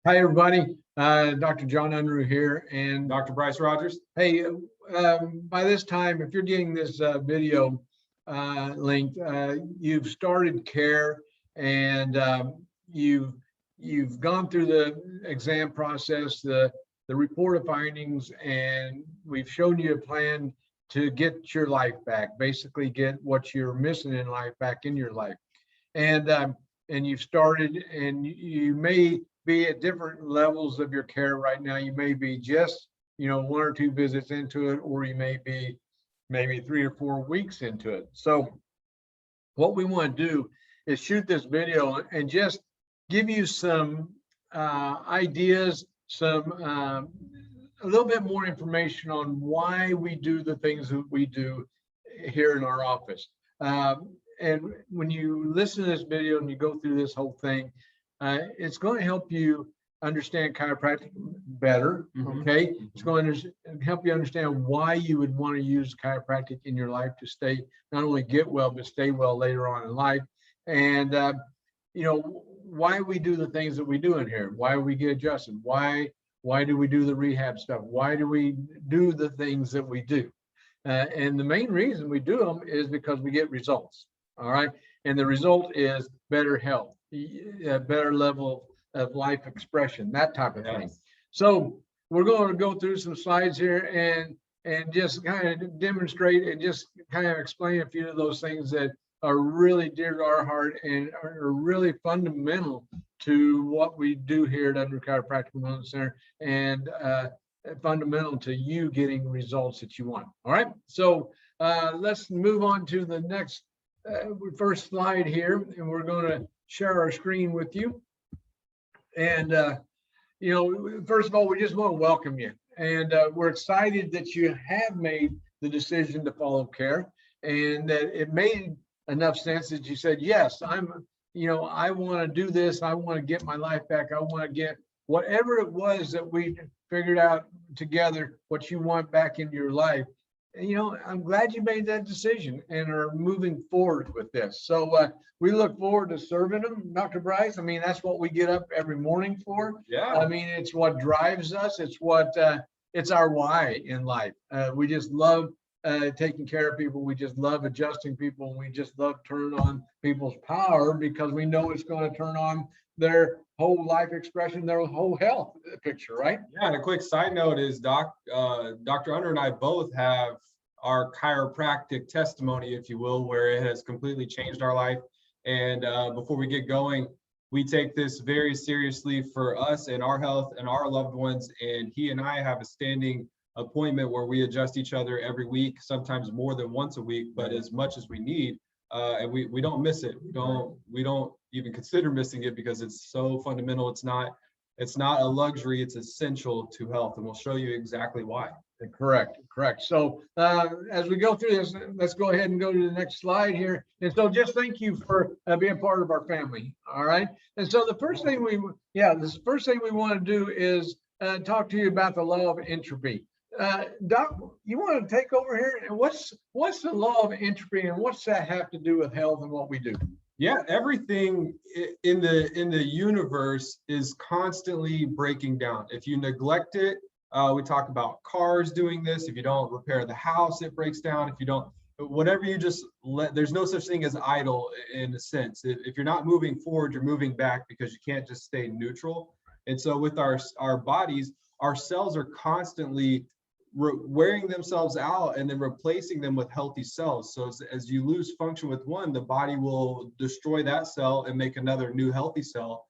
Hi, everybody. Dr. John Unruh here, and Dr. Bryce Rogers. hey, by this time, if you're getting this video linked, you've started care, and you've gone through the exam process, the report of findings, and we've shown you a plan to get your life back. Basically, get what you're missing in life back in your life, and you've started, and you may be at different levels of your care right now. You may be just, 1 or 2 visits into it, or you may be maybe 3 or 4 weeks into it. So what we want to do is shoot this video and just give you some ideas, a little bit more information on why we do the things that we do here in our office. And when you listen to this video and you go through this whole thing, it's going to help you understand chiropractic better. Okay, it's going to help you understand why you would want to use chiropractic in your life to stay, not only get well, but stay well later on in life. And why we do the things that we do in here, why we get adjusted, why do we do the rehab stuff, why do we do the things that we do. And the main reason we do them is because we get results. All right, and the result is better health, a better level of life expression, that type of thing. So we're going to go through some slides here and just kind of demonstrate and just kind of explain a few of those things that are really dear to our heart and are really fundamental to what we do here at Unruh Chiropractic Wellness Center, and fundamental to you getting results that you want. All right, so let's move on to the next first slide here, and we're going to share our screen with you. And first of all, we just want to welcome you, and we're excited that you have made the decision to follow care, and that it made enough sense that you said, yes, I want to do this, I want to get my life back, I want to get whatever it was that we figured out together, what you want back in your life. I'm glad you made that decision and are moving forward with this. So we look forward to serving them, Dr. Bryce. I mean, that's what we get up every morning for. Yeah. I mean, it's what drives us. It's what it's our why in life. We just love taking care of people. We just love adjusting people. And we just love turning on people's power, because we know it's going to turn on their whole life expression, their whole health picture, right? Yeah, and a quick side note is Dr. Unruh and I both have our chiropractic testimony, if you will, where it has completely changed our life. And before we get going, we take this very seriously for us and our health and our loved ones. And he and I have a standing appointment where we adjust each other every week, sometimes more than once a week, but as much as we need. And we don't miss it. We don't even consider missing it, because it's so fundamental. It's not a luxury, it's essential to health, and we'll show you exactly why. Correct. So as we go through this, let's go ahead and go to the next slide here. And so just thank you for being part of our family. All right. And so the first thing we want to do is talk to you about the law of entropy. Doc, you want to take over here? And what's the law of entropy, and what's that have to do with health and what we do? Yeah, everything in the universe is constantly breaking down. If you neglect it, we talk about cars doing this. If you don't repair the house, it breaks down. If you don't, whatever you just let, there's no such thing as idle in a sense. If you're not moving forward, you're moving back, because you can't just stay neutral. And so with our bodies, our cells are constantly wearing themselves out and then replacing them with healthy cells. So as you lose function with one, the body will destroy that cell and make another new healthy cell.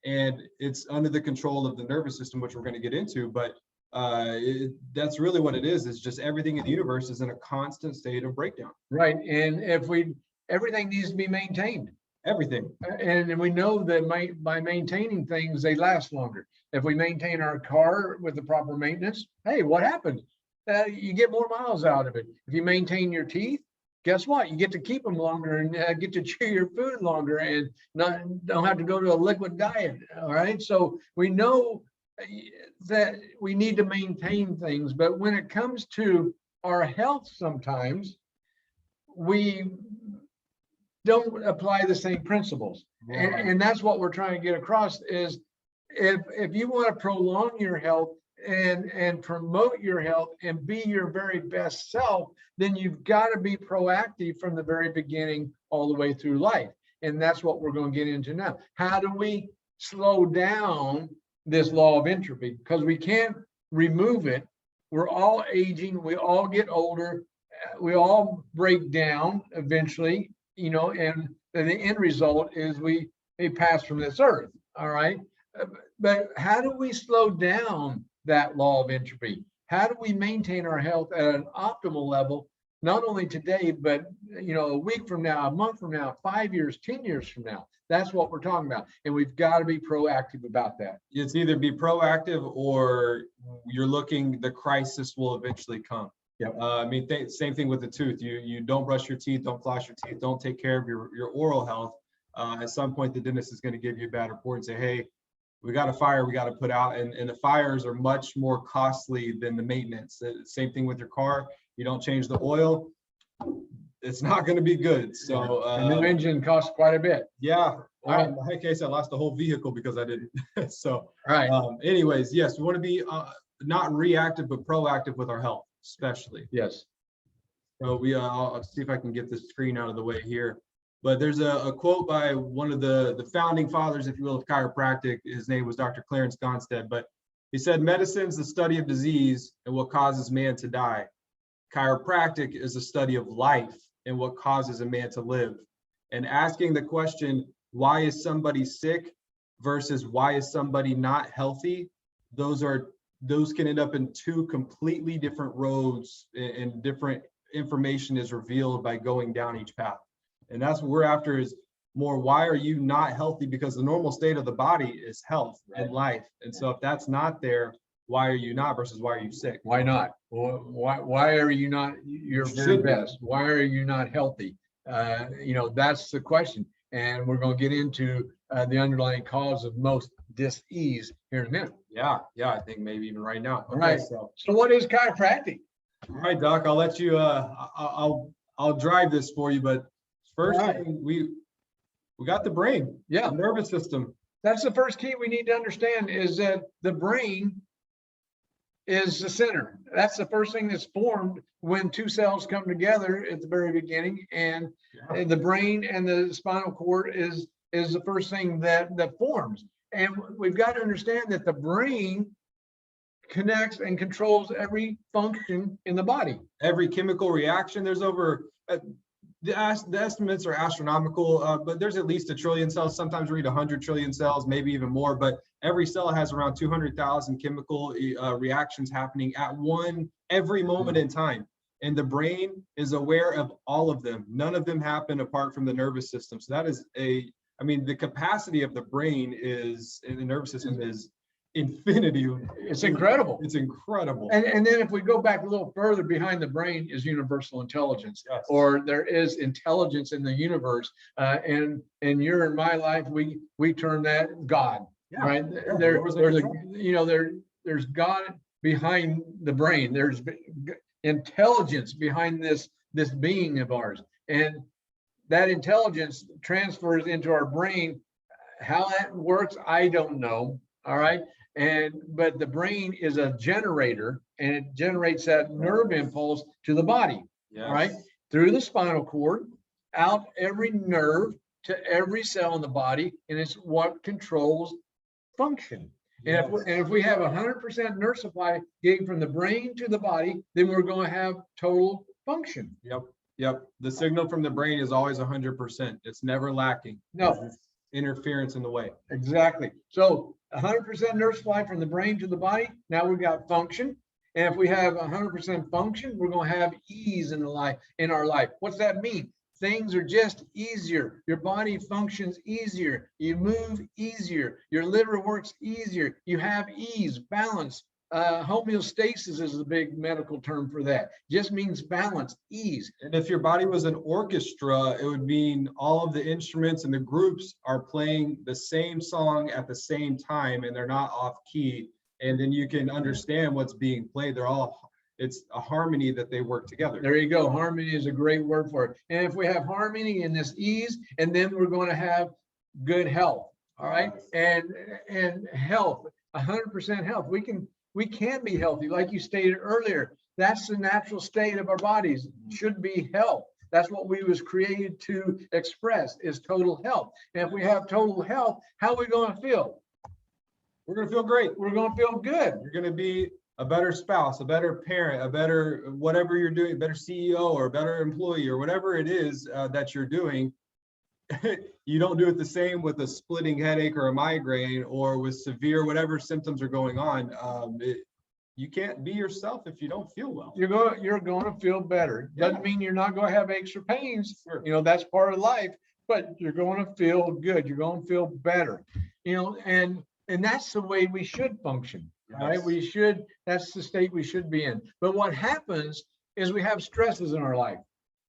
And it's under the control of the nervous system, which we're going to get into. But that's really what it is. It's just everything in the universe is in a constant state of breakdown. Right. And everything needs to be maintained. Everything. And we know that by maintaining things, they last longer. If we maintain our car with the proper maintenance, hey, what happens? You get more miles out of it. If you maintain your teeth, guess what? You get to keep them longer and get to chew your food longer and don't have to go to a liquid diet. All right. So we know that we need to maintain things, but when it comes to our health, sometimes we don't apply the same principles. And that's what we're trying to get across is if you want to prolong your health and promote your health and be your very best self, then you've got to be proactive from the very beginning all the way through life. And that's what we're going to get into now. How do we slow down this law of entropy? Because we can't remove it. We're all aging. We all get older. We all break down eventually, you know, and the end result is we pass from this earth. All right. But how do we slow down that law of entropy? How do we maintain our health at an optimal level, not only today, but, you know, a week from now, a month from now, 5 years, 10 years from now? That's what we're talking about. And we've got to be proactive about that. It's either be proactive or you're looking, the crisis will eventually come. Yep. I mean, same thing with the tooth. You don't brush your teeth, don't floss your teeth, don't take care of your oral health. At some point, the dentist is going to give you a bad report and say, hey, we got a fire we got to put out. And the fires are much more costly than the maintenance. Same thing with your car. You don't change the oil, it's not going to be good. So a new engine costs quite a bit. Yeah. Well, in my case, I lost the whole vehicle because I didn't. So right. Anyways, yes, we want to be not reactive, but proactive with our health, especially. Yes. So I'll see if I can get this screen out of the way here. But there's a quote by one of the founding fathers, if you will, of chiropractic. His name was Dr. Clarence Gonstead, but he said, medicine is the study of disease and what causes man to die. Chiropractic is the study of life and what causes a man to live. And asking the question, why is somebody sick versus why is somebody not healthy? Those can end up in two completely different roads, and different information is revealed by going down each path. And that's what we're after, is more, why are you not healthy? Because the normal state of the body is health and life. And so if that's not there, why are you not versus why are you sick? Why not? Why are you not your very best? Why are you not healthy? You know, that's the question. And we're going to get into the underlying cause of most dis-ease here in a minute. Yeah, I think maybe even right now. All right. So what is chiropractic? All right, Doc, I'll let you, I'll drive this for you, but first thing, we got the brain, the nervous system. That's the first key we need to understand, is that the brain is the center. That's the first thing that's formed when two cells come together at the very beginning, and the brain and the spinal cord is the first thing that forms. And we've got to understand that the brain connects and controls every function in the body. Every chemical reaction. There's over the estimates are astronomical, but there's at least 1 trillion cells. Sometimes we read 100 trillion cells, maybe even more, but every cell has around 200,000 chemical reactions happening at every moment in time. And the brain is aware of all of them. None of them happen apart from the nervous system. So that is the capacity of the brain in the nervous system is infinity. It's incredible. It's incredible. And then if we go back a little further, behind the brain is universal intelligence, or there is intelligence in the universe. And in your and my life, we term that God, right? There's God behind the brain. There's intelligence behind this being of ours, and that intelligence transfers into our brain. How that works, I don't know. All right. But the brain is a generator, and it generates that nerve impulse to the body, right? Through the spinal cord, out every nerve to every cell in the body, and it's what controls function. And if we have 100% nerve supply getting from the brain to the body, then we're going to have total function. Yep. The signal from the brain is always 100%. It's never lacking. No interference in the way. Exactly. So 100% nerve supply from the brain to the body. Now we've got function. And if we have 100% function, we're going to have ease in our life. What's that mean? Things are just easier. Your body functions easier. You move easier. Your liver works easier. You have ease, balance. Homeostasis is the big medical term for that. Just means balance, ease. And if your body was an orchestra, it would mean all of the instruments and the groups are playing the same song at the same time, and they're not off key. And then you can understand what's being played. It's a harmony that they work together. There you go. Harmony is a great word for it. And if we have harmony in this ease, and then we're going to have good health. All right. And health, 100% health. We can be healthy. Like you stated earlier, that's the natural state of our bodies, should be health. That's what we was created to express, is total health. And if we have total health, how are we going to feel? We're going to feel great. We're going to feel good. You're going to be a better spouse, a better parent, a better whatever you're doing, better CEO or a better employee or whatever it is that you're doing. You don't do it the same with a splitting headache or a migraine or with severe whatever symptoms are going on. You can't be yourself if you don't feel well. You're going to feel better. Doesn't mean you're not going to have aches or pains. Sure. You know, that's part of life, but you're going to feel good. You're going to feel better. You know, and that's the way we should function. Yes. Right? That's the state we should be in. But what happens is we have stresses in our life.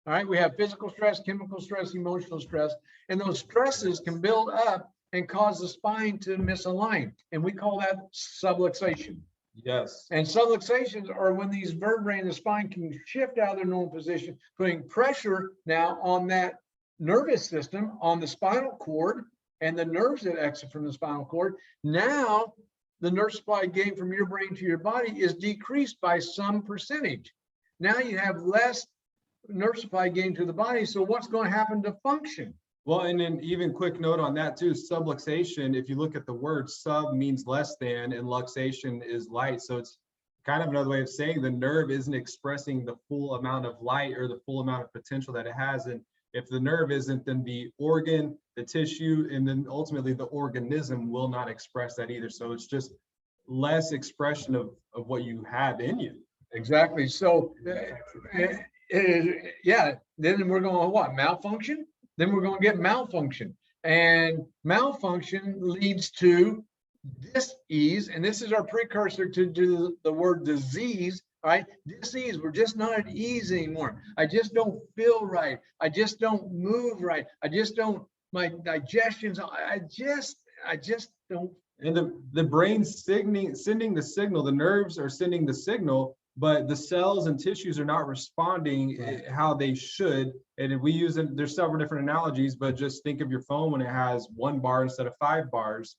All right, we have physical stress, chemical stress, emotional stress, and those stresses can build up and cause the spine to misalign. And we call that subluxation. Yes. And subluxations are when these vertebrae in the spine can shift out of their normal position, putting pressure now on that nervous system, on the spinal cord, and the nerves that exit from the spinal cord. Now, the nerve supply gain from your brain to your body is decreased by some percentage. Now you have less nerve supply gain to the body. So what's going to happen to function? Well, and then even quick note on that too, subluxation, if you look at the word, sub means less than and luxation is light. So it's kind of another way of saying the nerve isn't expressing the full amount of light or the full amount of potential that it has. And if the nerve isn't, then the organ, the tissue, and then ultimately the organism will not express that either. So it's just less expression of what you have in you. Exactly. So yeah, then we're going to what? Malfunction? Then we're going to get malfunction. And malfunction leads to dis-ease. And this is our precursor to the word disease, right? Dis-ease, we're just not at ease anymore. I just don't feel right. I just don't move right. I just don't, my digestion's, I just don't. And the brain's sending the signal, the nerves are sending the signal, but the cells and tissues are not responding how they should. And we use it, there's several different analogies, but just think of your phone when it has 1 bar instead of 5 bars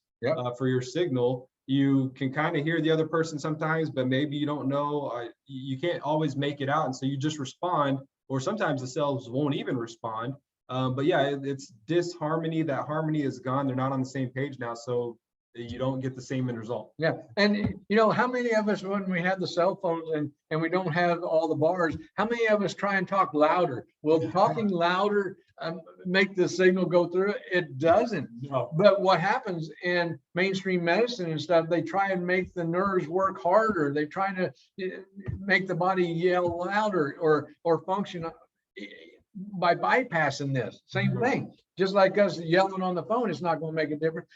for your signal. You can kind of hear the other person sometimes, but maybe you don't know, you can't always make it out. And so you just respond, or sometimes the cells won't even respond. But yeah, it's disharmony. That harmony is gone. They're not on the same page now. So you don't get the same end result. Yeah. And you know, how many of us, when we have the cell phones and we don't have all the bars, how many of us try and talk louder? Will talking louder make the signal go through? It doesn't. No. But what happens in mainstream medicine and stuff, they try and make the nerves work harder. They try to make the body yell louder or function by bypassing this. Same thing. Just like us yelling on the phone, it's not going to make a difference.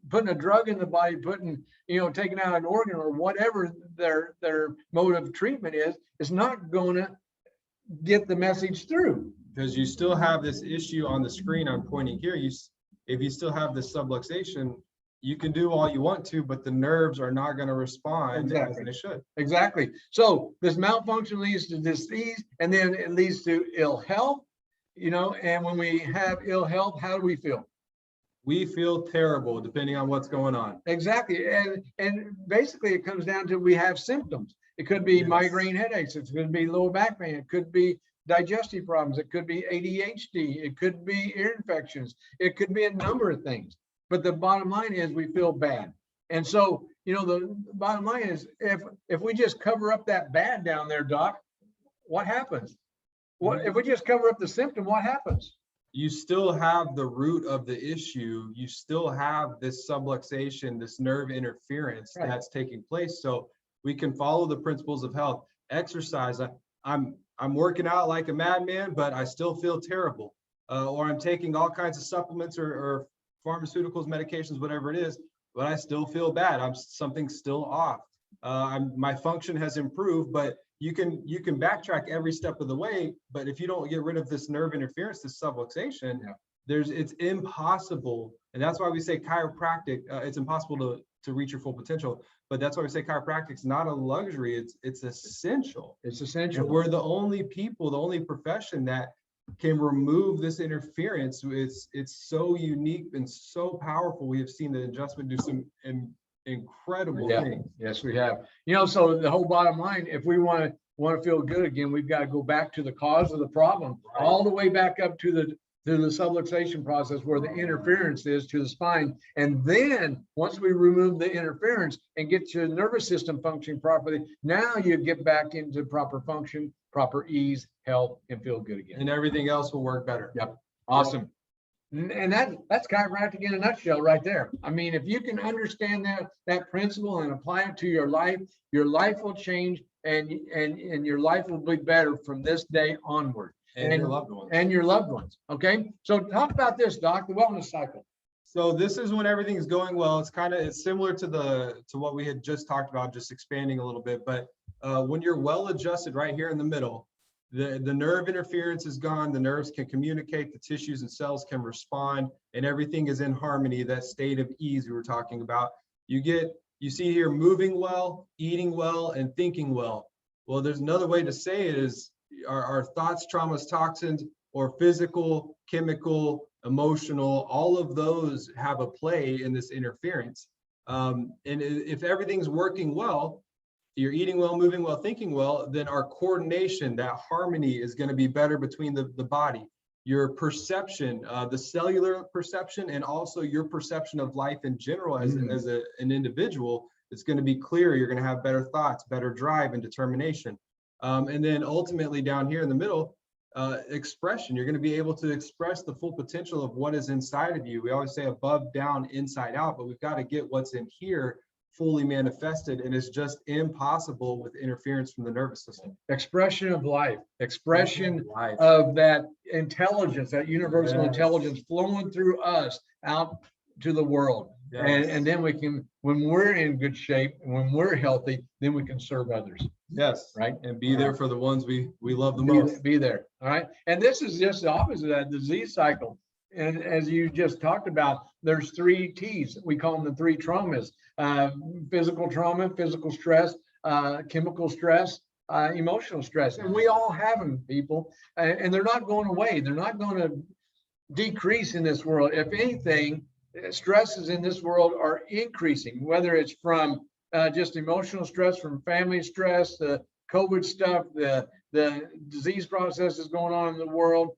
Putting a drug in the body, taking out an organ or whatever their mode of treatment is not going to get the message through. Because you still have this issue on the screen I'm pointing here. If you still have this subluxation, you can do all you want to, but the nerves are not going to respond as they should. Exactly. So this malfunction leads to disease, and then it leads to ill health. And when we have ill health, how do we feel? We feel terrible depending on what's going on. Exactly. And basically it comes down to we have symptoms. It could be migraine headaches. It could be lower back pain. It could be digestive problems. It could be ADHD. It could be ear infections. It could be a number of things. But the bottom line is we feel bad. And so, the bottom line is if we just cover up that bad down there, Doc, what happens? If we just cover up the symptom, what happens? You still have the root of the issue. You still have this subluxation, this nerve interference that's taking place. So we can follow the principles of health. Exercise. I'm working out like a madman, but I still feel terrible. Or I'm taking all kinds of supplements or pharmaceuticals, medications, whatever it is, but I still feel bad. Something's still off. My function has improved, but you can backtrack every step of the way, but if you don't get rid of this nerve interference, this subluxation, it's impossible. And that's why we say chiropractic, it's impossible to reach your full potential, but that's why we say chiropractic is not a luxury, it's essential. It's essential. And we're the only people, the only profession that can remove this interference. It's so unique and so powerful. We have seen the adjustment do some incredible things. Yes, we have. So the whole bottom line, if we want to feel good again, we've got to go back to the cause of the problem, all the way back up to the subluxation process where the interference is to the spine. And then once we remove the interference and get your nervous system functioning properly, now you get back into proper function, proper ease, health, and feel good again. And everything else will work better. Yep. Awesome. And that's chiropractic in a nutshell right there. I mean, if you can understand that principle and apply it to your life will change, and your life will be better from this day onward. And your loved ones. And your loved ones. Okay. So talk about this, Doc, the wellness cycle. So this is when everything is going well. It's similar to what we had just talked about, just expanding a little bit. But when you're well adjusted right here in the middle, the nerve interference is gone. The nerves can communicate, the tissues and cells can respond, and everything is in harmony. That state of ease we were talking about. You see here moving well, eating well, and thinking well. Well, there's another way to say it is our thoughts, traumas, toxins, or physical, chemical, emotional, all of those have a play in this interference. And if everything's working well, you're eating well, moving well, thinking well, then our coordination, that harmony is going to be better between the body. Your perception, the cellular perception, and also your perception of life in general as an individual, it's going to be clearer. You're going to have better thoughts, better drive and determination. And then ultimately down here in the middle, expression. You're going to be able to express the full potential of what is inside of you. We always say above, down, inside out, but we've got to get what's in here fully manifested, and it's just impossible with interference from the nervous system. Expression of life, expression of that intelligence, that universal intelligence flowing through us out to the world. And then we can, when we're in good shape and when we're healthy, then we can serve others. Yes. Right. And be there for the ones we love the most. Be there. All right. And this is just the opposite of that disease cycle. And as you just talked about, there's 3 T's. We call them the 3 traumas: physical trauma, physical stress, chemical stress, emotional stress. And we all have them, people. And they're not going away. They're not going to decrease in this world. If anything, stresses in this world are increasing, whether it's from just emotional stress, from family stress, the COVID stuff, the disease processes going on in the world,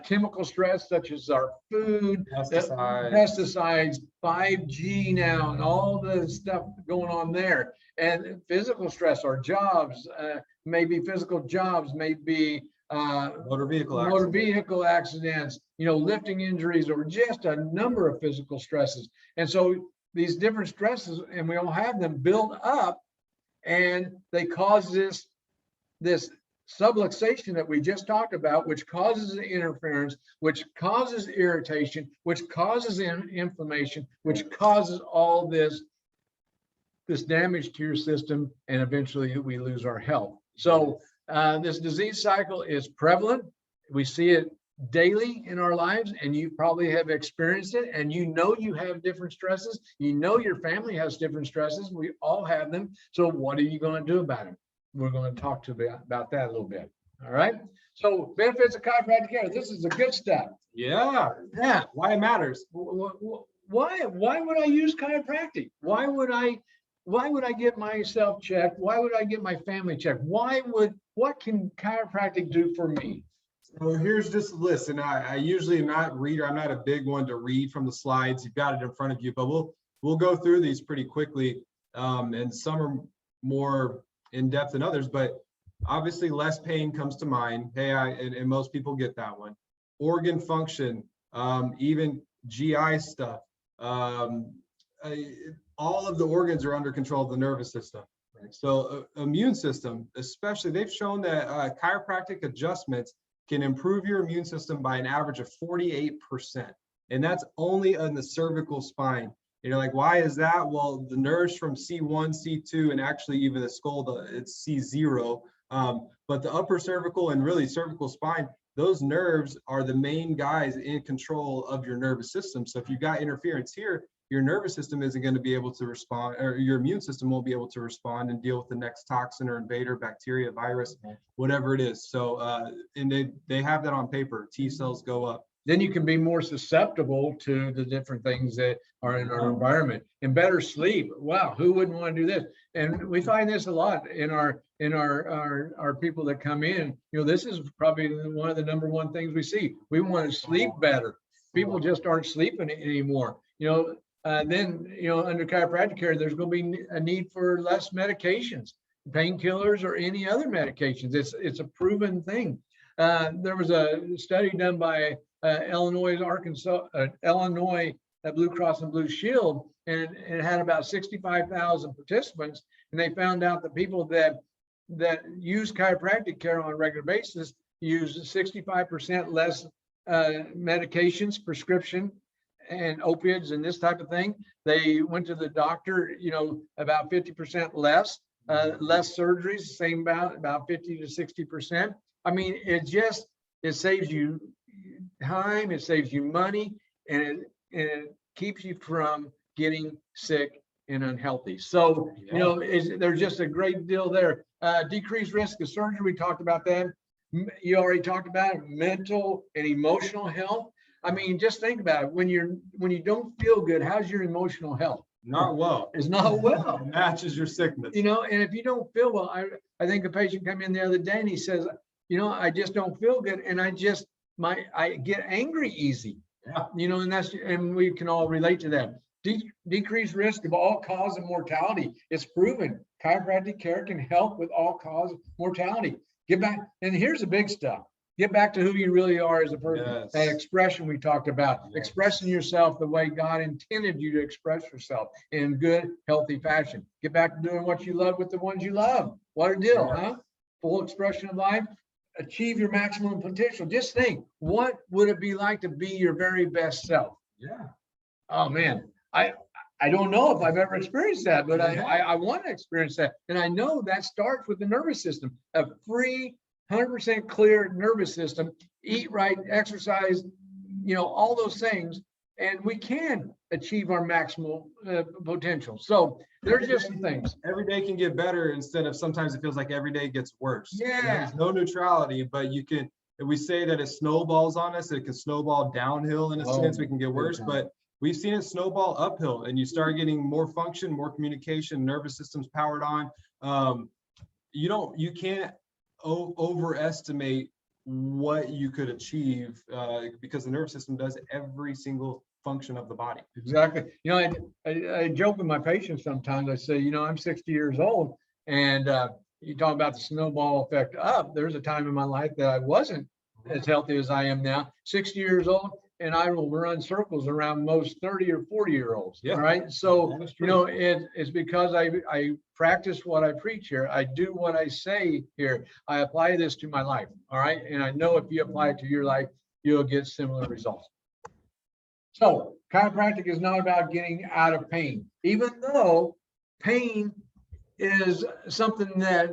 chemical stress such as our food, pesticides, 5G now, and all the stuff going on there, and physical stress, our jobs, maybe physical jobs, maybe motor vehicle accidents, lifting injuries, or just a number of physical stresses. And so these different stresses, and we all have them, build up, and they cause this subluxation that we just talked about, which causes interference, which causes irritation, which causes inflammation, which causes all this damage to your system, and eventually we lose our health. So this disease cycle is prevalent. We see it daily in our lives, and you probably have experienced it, and you have different stresses. Your family has different stresses. We all have them. So what are you going to do about them? We're going to talk about that a little bit. All right. So benefits of chiropractic care. This is the good stuff. Yeah. Why it matters. Why would I use chiropractic? Why would I get myself checked? Why would I get my family checked? What can chiropractic do for me? So here's just a list, and I usually am not a reader. I'm not a big one to read from the slides. You've got it in front of you, but we'll go through these pretty quickly. And some are more in depth than others, but obviously less pain comes to mind. Hey, and most people get that one. Organ function, even GI stuff. All of the organs are under control of the nervous system. Right? So immune system, especially, they've shown that chiropractic adjustments can improve your immune system by an average of 48%. And that's only on the cervical spine. Like, why is that? Well, the nerves from C1, C2, and actually even the skull, it's C0. But the upper cervical and really cervical spine, those nerves are the main guys in control of your nervous system. So if you've got interference here, your nervous system isn't going to be able to respond, or your immune system won't be able to respond and deal with the next toxin or invader, bacteria, virus, whatever it is. So, and they have that on paper. T cells go up. Then you can be more susceptible to the different things that are in our environment, and better sleep. Wow, who wouldn't want to do this? And we find this a lot in our people that come in. You know, this is probably one of the number one things we see. We want to sleep better. People just aren't sleeping anymore. You know, then, you know, under chiropractic care, there's going to be a need for less medications, painkillers, or any other medications. It's a proven thing. There was a study done by Illinois Blue Cross and Blue Shield, and it had about 65,000 participants, and they found out that people that use chiropractic care on a regular basis use 65% less medications, prescription, and opiates and this type of thing. They went to the doctor, you know, about 50% less, less surgeries, same about 50 to 60%. I mean, it saves you time, it saves you money, and it keeps you from getting sick and unhealthy. So, you know, there's just a great deal there. Decreased risk of surgery, we talked about that. You already talked about it, mental and emotional health. I mean, just think about it. When you don't feel good, how's your emotional health? Not well. It's not well. It matches your sickness. You know, and if you don't feel well, I think a patient came in the other day and he says, you know, I just don't feel good, and I get angry easy. Yeah. You know, and we can all relate to that. Decreased risk of all cause of mortality. It's proven chiropractic care can help with all cause mortality. Get back, and here's the big stuff. Get back to who you really are as a person. Yes. That expression we talked about, Yes. Expressing yourself the way God intended you to express yourself in good, healthy fashion. Get back to doing what you love with the ones you love. What a deal, Yes. huh? Full expression of life. Achieve your maximum potential. Just think, what would it be like to be your very best self? Yeah. Oh man, I don't know if I've ever experienced that, but I want to experience that. And I know that starts with the nervous system. A free, 100% clear nervous system, eat right, exercise, you know, all those things, and we can achieve our maximal potential. So there's just some things. Every day can get better instead of sometimes it feels like every day gets worse. Yeah. There's no neutrality, but you can, if we say that it snowballs on us, it can snowball downhill in a sense, we can get worse, but we've seen it snowball uphill, and you start getting more function, more communication, nervous system's powered on. You can't overestimate what you could achieve because the nervous system does every single function of the body. Exactly. You know, I joke with my patients sometimes. I say, you know, I'm 60 years old, and you talk about the snowball effect up. There's a time in my life that I wasn't as healthy as I am now. 60 years old, and I will run circles around most 30 or 40-year-olds. Yeah. All right. So, That is you true. know, it's because I practice what I preach here. I do what I say here. I apply this to my life. All right. And I know if you apply it to your life, you'll get similar results. So chiropractic is not about getting out of pain, even though pain is something that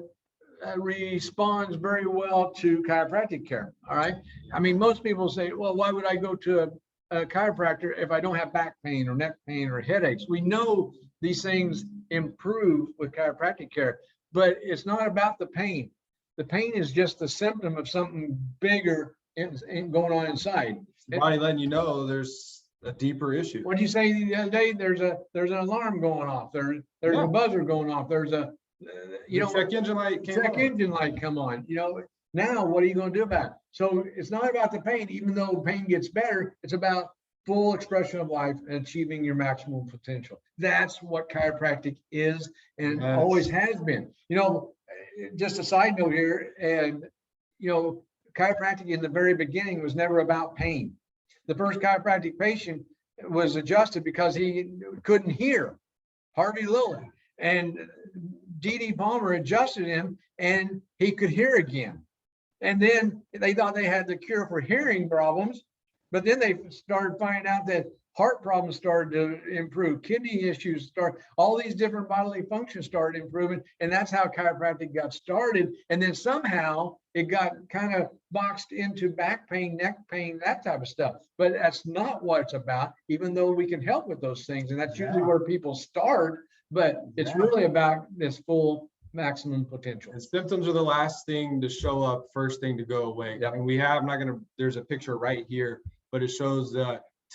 responds very well to chiropractic care. All right. I mean, most people say, well, why would I go to a chiropractor if I don't have back pain or neck pain or headaches? We know these things improve with chiropractic care, but it's not about the pain. The pain is just the symptom of something bigger going on inside. The body letting you know there's a deeper issue. What did you say the other day? There's an alarm going off. There's a buzzer going off. There's a check engine light come on. You know, now what are you going to do about it? So it's not about the pain, even though pain gets better. It's about full expression of life and achieving your maximum potential. That's what chiropractic is, and always has been. You know, just a side note here, and you know, chiropractic in the very beginning was never about pain. The first chiropractic patient was adjusted because he couldn't hear, Harvey Lilly, and D.D. Palmer adjusted him and he could hear again. And then they thought they had the cure for hearing problems, but then they started finding out that Heart problems started to improve. Kidney issues all these different bodily functions started improving. And that's how chiropractic got started. And then somehow it got kind of boxed into back pain, neck pain, that type of stuff. But that's not what it's about, even though we can help with those things. And that's usually where people start. But it's really about this full maximum potential. And symptoms are the last thing to show up, first thing to go away. Yep. And we have, there's a picture right here, but it shows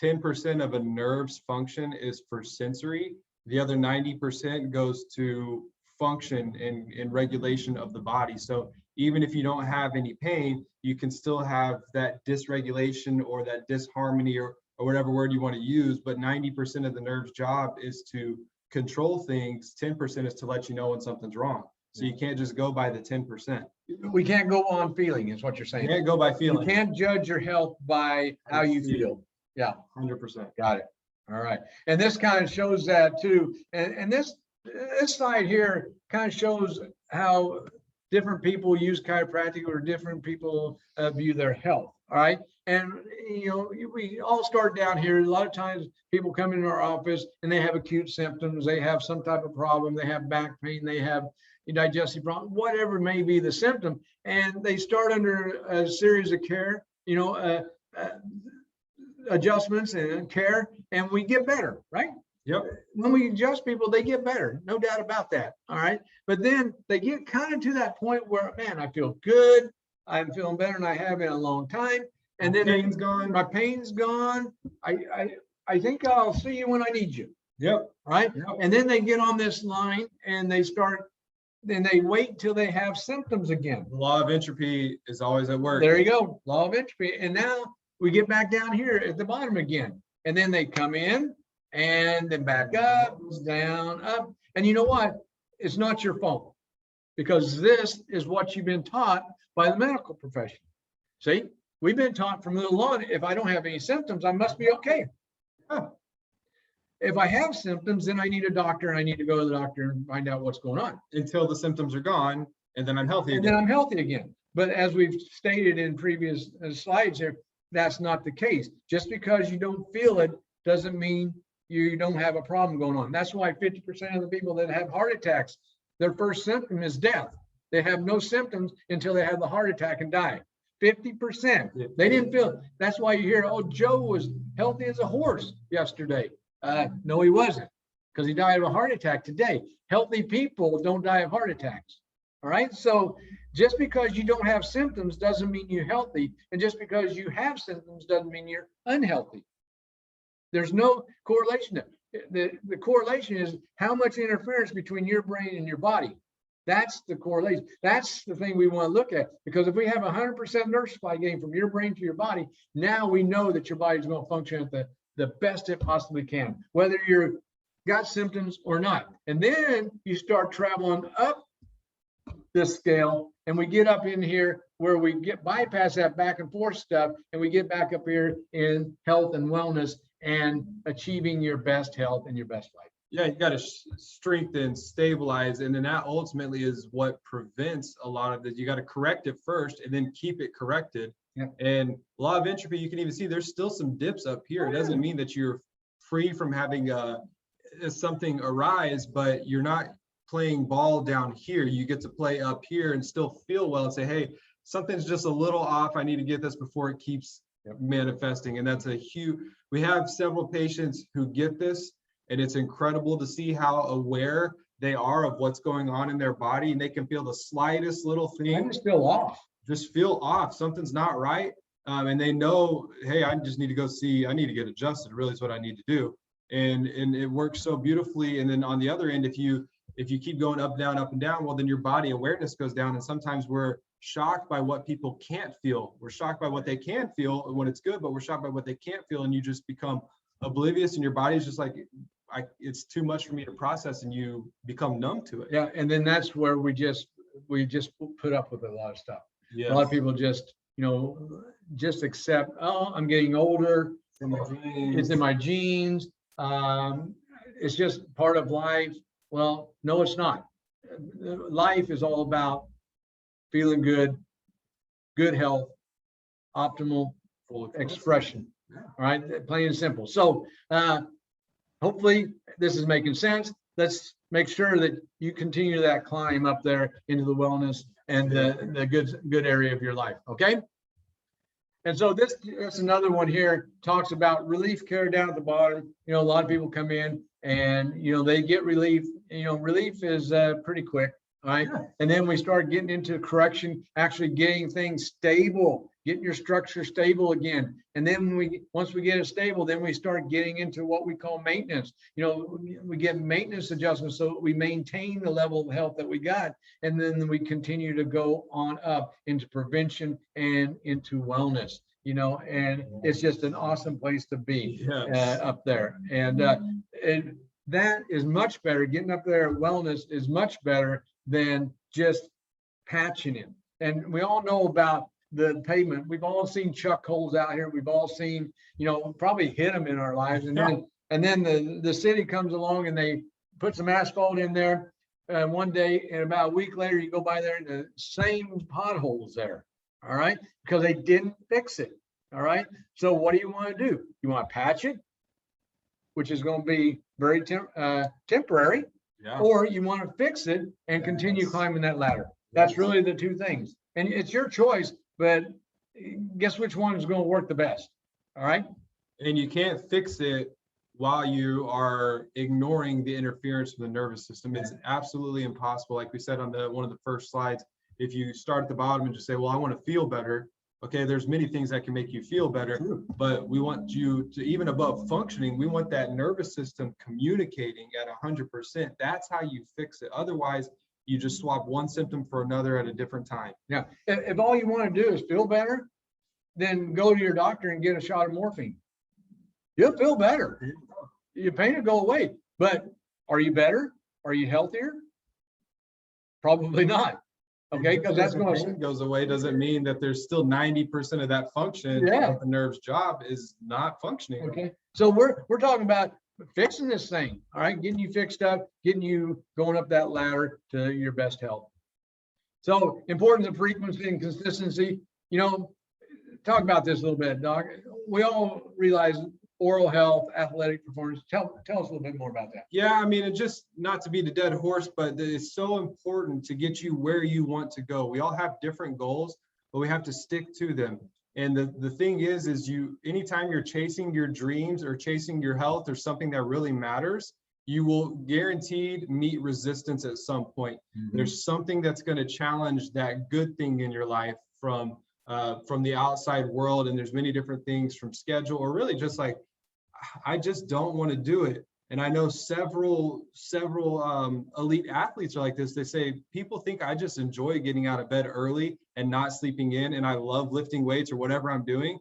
10% of a nerve's function is for sensory. The other 90% goes to function and regulation of the body. So even if you don't have any pain, you can still have that dysregulation or that disharmony or whatever word you want to use. But 90% of the nerve's job is to control things. 10% is to let you know when something's wrong. So you can't just go by the 10%. We can't go on feeling, is what you're saying. You can't go by feeling. You can't judge your health by how you feel. Yeah. 100%. Got it. All right. And this kind of shows that too. And this slide here kind of shows how different people use chiropractic or different people view their health. All right. And, you know, we all start down here. A lot of times people come into our office and they have acute symptoms. They have some type of problem. They have back pain. They have digestive problem, whatever may be the symptom. And they start under a series of care, you know, adjustments and care, and we get better, right? Yep. When we adjust people, they get better, no doubt about that. All right. But then they get kind of to that point where, man, I feel good. I'm feeling better than I have in a long time. And then pain's gone. My pain's gone. I think I'll see you when I need you. Yep. Right. Yep. And then they get on this line and they start. Then they wait till they have symptoms again. The law of entropy is always at work. There you go. Law of entropy. And now we get back down here at the bottom again. And then they come in and then back up, down, up. And you know what? It's not your fault, because this is what you've been taught by the medical profession. See, we've been taught from little on, if I don't have any symptoms, I must be okay. Huh. If I have symptoms, then I need a doctor and I need to go to the doctor and find out what's going on. Until the symptoms are gone, and then I'm healthy again. And then I'm healthy again. But as we've stated in previous slides here, that's not the case. Just because you don't feel it doesn't mean you don't have a problem going on. That's why 50% of the people that have heart attacks, their first symptom is death. They have no symptoms until they have the heart attack and die. 50%. They didn't feel it. That's why you hear, oh, Joe was healthy as a horse yesterday. No, he wasn't, because he died of a heart attack today. Healthy people don't die of heart attacks. All right. So just because you don't have symptoms doesn't mean you're healthy. And just because you have symptoms doesn't mean you're unhealthy. There's no correlation. The correlation is how much interference between your brain and your body. That's the correlation. That's the thing we want to look at, because if we have 100% nerve supply getting from your brain to your body, now we know that your body's going to function at the best it possibly can, whether you've got symptoms or not. And then you start traveling up this scale, and we get up in here where we get bypass that back and forth stuff, and we get back up here in health and wellness and achieving your best health and your best life. Yeah, you got to strengthen, stabilize, and then that ultimately is what prevents a lot of this. You got to correct it first and then keep it corrected. Yeah. And law of entropy, you can even see there's still some dips up here. It doesn't mean that you're free from having something arise, but you're not playing ball down here. You get to play up here and still feel well and say, hey, something's just a little off. I need to get this before it keeps manifesting. And that's a huge, we have several patients who get this, and it's incredible to see how aware they are of what's going on in their body, and they can feel the slightest little thing. I just feel off. Just feel off. Something's not right. And they know, hey, I just need to go see, I need to get adjusted, really is what I need to do. And it works so beautifully. And then on the other end, if you keep going up, down, well, then your body awareness goes down. And sometimes we're shocked by what people can't feel. We're shocked by what they can feel when it's good, but we're shocked by what they can't feel. And you just become oblivious, and your body's just like, it's too much for me to process, and you become numb to it. Yeah. And then that's where we just put up with a lot of stuff. Yeah. A lot of people just, just accept, oh, I'm getting older. It's in my genes. It's just part of life. Well, no, it's not. Life is all about feeling good, good health, optimal expression. All right, plain and simple. So hopefully this is making sense. Let's make sure that you continue that climb up there into the wellness and the good area of your life. Okay. And so that's another one here, talks about relief care down at the bottom. You know, a lot of people come in and, you know, they get relief. You know, relief is pretty quick. All right. Yeah. And then we start getting into correction, actually getting things stable, getting your structure stable again. And then once we get it stable, then we start getting into what we call maintenance. You know, we get maintenance adjustments so we maintain the level of health that we got. And then we continue to go on up into prevention and into wellness, you know, and it's just an awesome place to be. Yes. Up there. And that is much better. Getting up there at wellness is much better than just patching it. And we all know about the pavement. We've all seen chuck holes out here. We've all seen, you know, probably hit them in our lives. And then the city comes along and they put some asphalt in there. One day and about a week later, you go by there and the same potholes there. All right, because they didn't fix it. All right. So what do you want to do? You want to patch it, which is going to be very temporary. Yeah. Or you want to fix it and continue climbing that ladder. That's really the two things. And it's your choice, but guess which one is going to work the best. All right. And you can't fix it while you are ignoring the interference from the nervous system. It's absolutely impossible. Like we said on one of the first slides, if you start at the bottom and just say, well, I want to feel better. Okay, there's many things that can make you feel better, but we want you to, even above functioning, we want that nervous system communicating at 100%. That's how you fix it. Otherwise, you just swap one symptom for another at a different time. Yeah, if all you want to do is feel better, then go to your doctor and get a shot of morphine. You'll feel better. Your pain will go away. But are you better? Are you healthier? Probably not. Okay, because that's going to goes away doesn't mean that there's still 90% of that function. Yeah, the nerve's job is not functioning. Okay, so we're talking about fixing this thing. All right, getting you fixed up, getting you going up that ladder to your best health. So importance of frequency and consistency. You know, talk about this a little bit, Doc. We all realize oral health, athletic performance. Tell us a little bit more about that. Yeah, I mean, it just, not to beat a dead horse, but it's so important to get you where you want to go. We all have different goals, but we have to stick to them. And the thing is anytime you're chasing your dreams or chasing your health or something that really matters, you will guaranteed meet resistance at some point. Mm-hmm. There's something that's going to challenge that good thing in your life from the outside world. And there's many different things from schedule or really just like, I just don't want to do it. And I know several elite athletes are like this. They say, people think I just enjoy getting out of bed early and not sleeping in, and I love lifting weights or whatever I'm doing.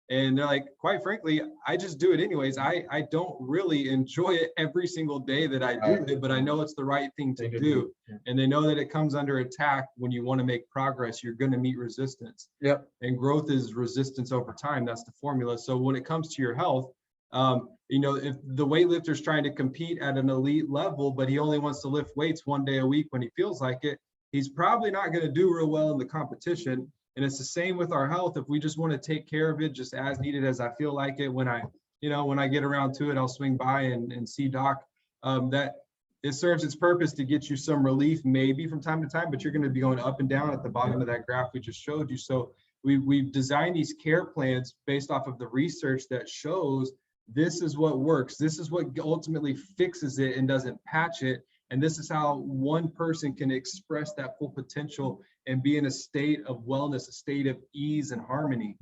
And they're like, quite frankly, I just do it anyways. I don't really enjoy it every single day that I do it, but I know it's the right thing to do. And they know that it comes under attack when you want to make progress. You're going to meet resistance. Yep. And growth is resistance over time. That's the formula. So when it comes to your health, you know, if the weightlifter's trying to compete at an elite level, but he only wants to lift weights one day a week when he feels like it, he's probably not going to do real well in the competition. And it's the same with our health. If we just want to take care of it just as needed as I feel like it, when I get around to it, I'll swing by and see Doc. That it serves its purpose to get you some relief maybe from time to time, but you're going to be going up and down at the bottom of that graph we just showed you. So we've designed these care plans based off of the research that shows this is what works. This is what ultimately fixes it and doesn't patch it. And this is how one person can express that full potential and be in a state of wellness, a state of ease and harmony.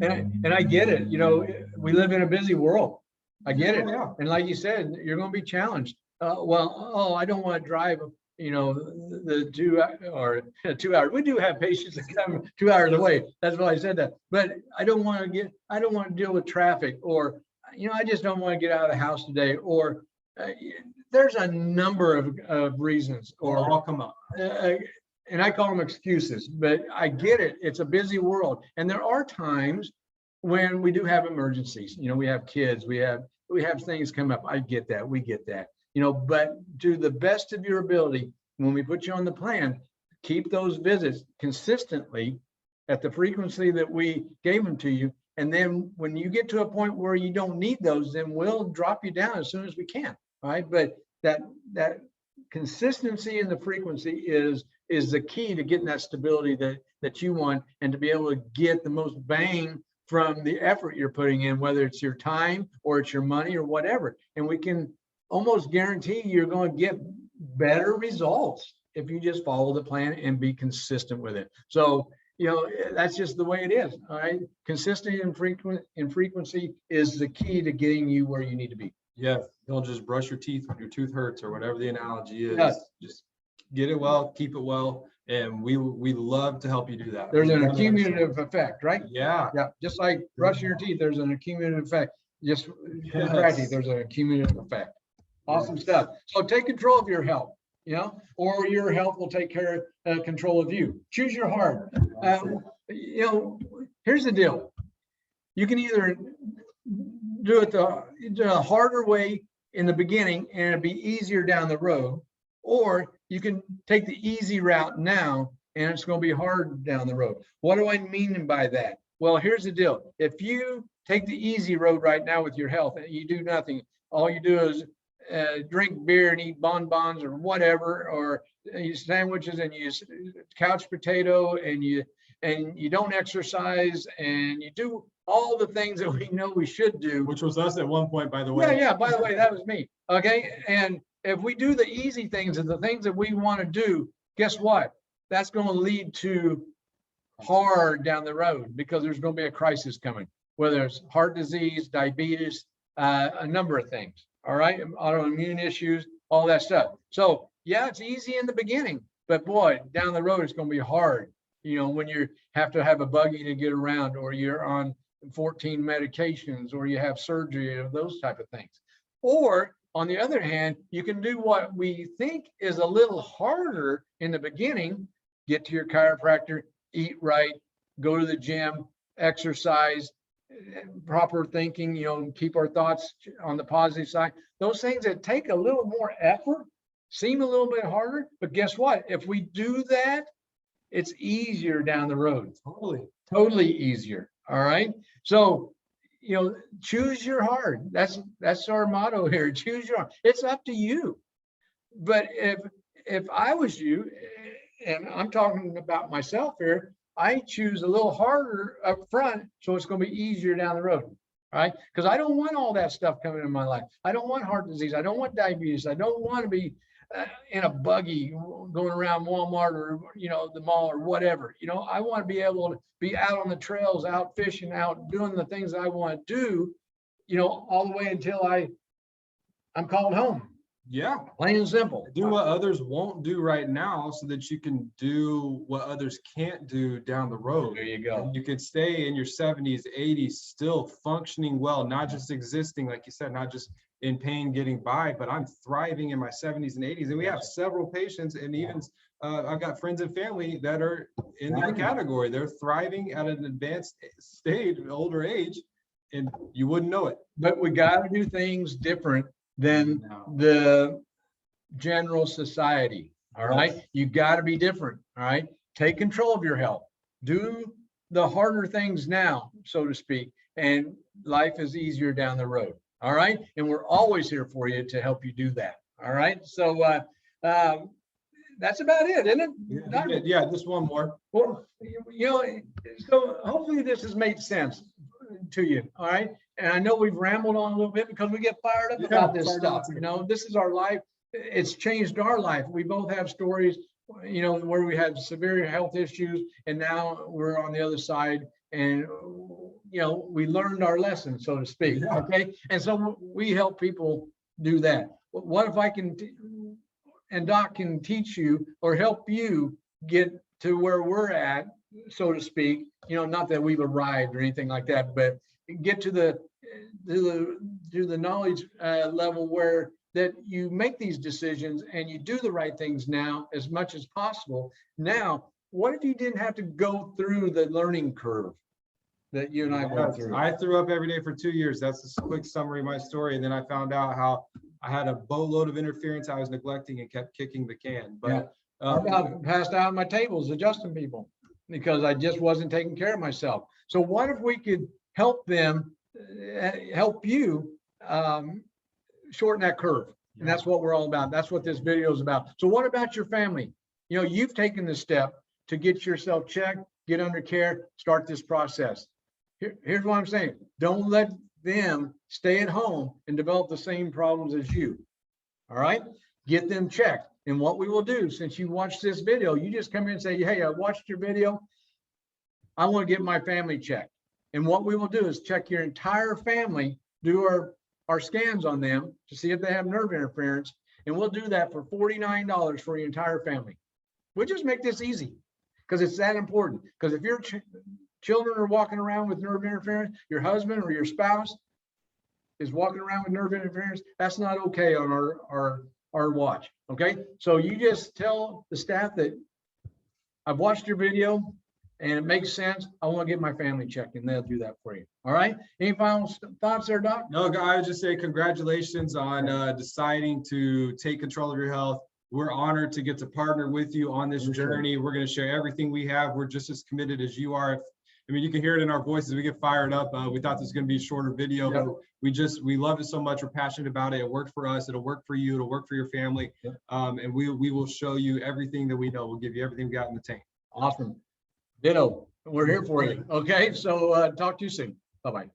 And I get it. You know, we live in a busy world. I get it. Yeah. And like you said, you're going to be challenged. I don't want to drive, you know, the 2 hours. We do have patients that come 2 hours away. That's why I said that. But I don't want to deal with traffic, or, you know, I just don't want to get out of the house today, or there's a number of reasons, or all come up. And I call them excuses, but I get it. It's a busy world. And there are times when we do have emergencies. You know, we have kids, we have things come up. I get that. We get that. You know, but to the best of your ability, when we put you on the plan, keep those visits consistently at the frequency that we gave them to you, And then when you get to a point where you don't need those, then we'll drop you down as soon as we can. All right. But that consistency and the frequency is the key to getting that stability that you want, and to be able to get the most bang from the effort you're putting in, whether it's your time or it's your money or whatever. And we can almost guarantee you're going to get better results if you just follow the plan and be consistent with it. So, that's just the way it is. All right. Consistency and frequency is the key to getting you where you need to be. Yeah. Don't just brush your teeth when your tooth hurts or whatever the analogy is. Yes. Just get it well, keep it well. And we love to help you do that. There's an accumulative effect, right? Yeah. Yeah. Just like brushing your teeth, there's an accumulative effect. Just practice, there's an accumulative effect. Awesome stuff. So take control of your health, or your health will take control of you. Choose your heart. Here's the deal. You can either do it the harder way in the beginning and it'll be easier down the road, or you can take the easy route now and it's going to be hard down the road. What do I mean by that? Well, here's the deal. If you take the easy road right now with your health and you do nothing, all you do is drink beer and eat bonbons or whatever, or you sandwiches and you couch potato and you don't exercise and you do all the things that we know we should do. Which was us at one point, by the way. Yeah. By the way, that was me. Okay. And if we do the easy things and the things that we want to do, guess what? That's going to lead to hard down the road, because there's going to be a crisis coming, whether it's heart disease, diabetes, a number of things. All right. Autoimmune issues, all that stuff. So yeah, it's easy in the beginning, but boy, down the road, it's going to be hard. When you have to have a buggy to get around, or you're on 14 medications, or you have surgery, or those type of things. Or on the other hand, you can do what we think is a little harder in the beginning. Get to your chiropractor, eat right, go to the gym, exercise, proper thinking, keep our thoughts on the positive side. Those things that take a little more effort seem a little bit harder, but guess what? If we do that, it's easier down the road. Totally easier. All right. So, choose your heart. That's our motto here. Choose your heart. It's up to you. But if I was you, and I'm talking about myself here, I choose a little harder up front, so it's going to be easier down the road. Right? Because I don't want all that stuff coming in my life. I don't want heart disease. I don't want diabetes. I don't want to be in a buggy going around Walmart or the mall or whatever. I want to be able to be out on the trails, out fishing, out doing the things I want to do, all the way until I'm called home. Yeah. Plain and simple. Do what others won't do right now, so that you can do what others can't do down the road. There you go. And you could stay in your 70s, 80s, still functioning well, not just existing, like you said, not just in pain getting by, but I'm thriving in my 70s and 80s. And we have several patients, and even I've got friends and family that are in that category. They're thriving at an advanced stage, older age, and you wouldn't know it. But we got to do things different than the general society. All right. You got to be different. All right. Take control of your health. Do the harder things now, so to speak, and life is easier down the road. All right. And we're always here for you to help you do that. All right. So that's about it, isn't it? Yeah, just one more. Well, so hopefully this has made sense to you. All right. And I know we've rambled on a little bit because we get fired up about this stuff. This is our life. It's changed our life. We both have stories, where we had severe health issues, and now we're on the other side, and we learned our lesson, so to speak. Okay. And so we help people do that. What if I can, and Doc can teach you or help you get to where we're at, so to speak, not that we've arrived or anything like that, but get to the knowledge level where that you make these decisions and you do the right things now as much as possible. Now, what if you didn't have to go through the learning curve that you and I went through? I threw up every day for 2 years. That's a quick summary of my story. And then I found out how I had a boatload of interference I was neglecting and kept kicking the can. But I passed out on my tables adjusting people because I just wasn't taking care of myself. So what if we could help them, help you shorten that curve. And that's what we're all about. That's what this video is about. So what about your family? You know, you've taken the step to get yourself checked, get under care, start this process. Here's what I'm saying. Don't let them stay at home and develop the same problems as you. All right? Get them checked. And what we will do, since you watched this video, you just come in and say, hey, I watched your video. I want to get my family checked. And what we will do is check your entire family, do our scans on them to see if they have nerve interference. And we'll do that for $49 for your entire family. We'll just make this easy because it's that important. Because if your children are walking around with nerve interference, your husband or your spouse is walking around with nerve interference, that's not okay on our watch. Okay. So you just tell the staff that I've watched your video and it makes sense. I want to get my family checked, and they'll do that for you. All right. Any final thoughts there, Doc? No, I would just say congratulations on deciding to take control of your health. We're honored to get to partner with you on this journey. We're going to share everything we have. We're just as committed as you are. I mean, you can hear it in our voices. We get fired up. We thought this was going to be a shorter video, but we love it so much. We're passionate about it. It worked for us. It'll work for you. It'll work for your family. And we will show you everything that we know. We'll give you everything we got in the tank. Awesome. Ditto. We're here for you. Okay. So talk to you soon. Bye-bye.